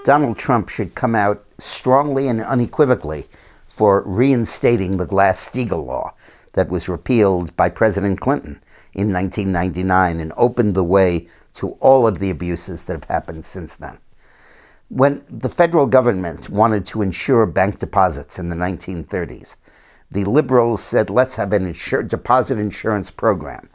Donald Trump should come out strongly and unequivocally for reinstating the Glass-Steagall law that was repealed by President Clinton in 1999 and opened the way to all of the abuses that have happened since then. When the federal government wanted to insure bank deposits in the 1930s, the liberals said, let's have an deposit insurance program.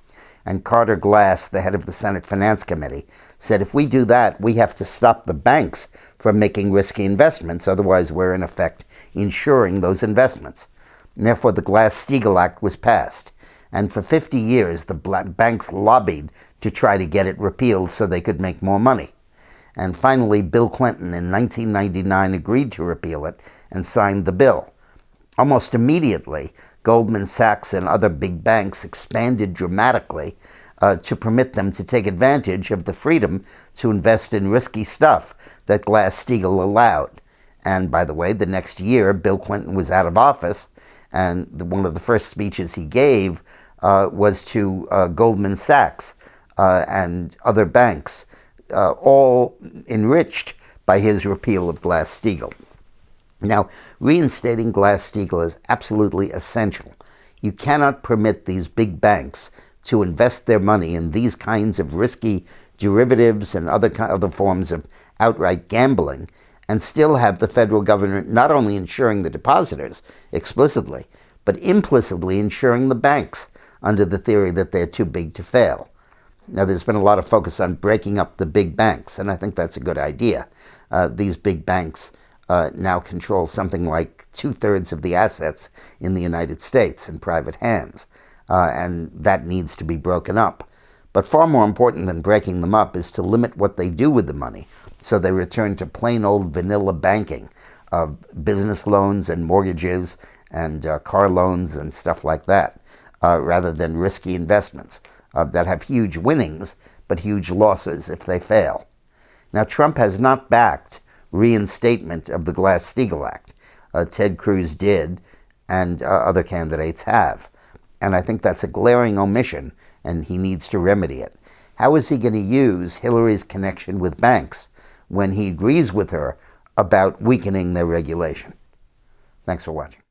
And Carter Glass, the head of the Senate Finance Committee, said, if we do that, we have to stop the banks from making risky investments. Otherwise, we're in effect insuring those investments. And therefore, the Glass-Steagall Act was passed. And for 50 years, the banks lobbied to try to get it repealed so they could make more money. And finally, Bill Clinton in 1999 agreed to repeal it and signed the bill. Almost immediately, Goldman Sachs and other big banks expanded dramatically to permit them to take advantage of the freedom to invest in risky stuff that Glass-Steagall allowed. And by the way, the next year, Bill Clinton was out of office, and one of the first speeches he gave was to Goldman Sachs and other banks, all enriched by his repeal of Glass-Steagall. Now, reinstating Glass-Steagall is absolutely essential. You cannot permit these big banks to invest their money in these kinds of risky derivatives and other forms of outright gambling and still have the federal government not only insuring the depositors explicitly, but implicitly insuring the banks under the theory that they're too big to fail. Now, there's been a lot of focus on breaking up the big banks, and I think that's a good idea. These big banks now control something like 2/3 of the assets in the United States in private hands, and that needs to be broken up. But far more important than breaking them up is to limit what they do with the money so they return to plain old vanilla banking of business loans and mortgages and car loans and stuff like that, rather than risky investments that have huge winnings but huge losses if they fail. Now, Trump has not backed reinstatement of the Glass-Steagall Act. Ted Cruz did, and other candidates have. And I think that's a glaring omission, and he needs to remedy it. How is he going to use Hillary's connection with banks when he agrees with her about weakening their regulation? Thanks for watching.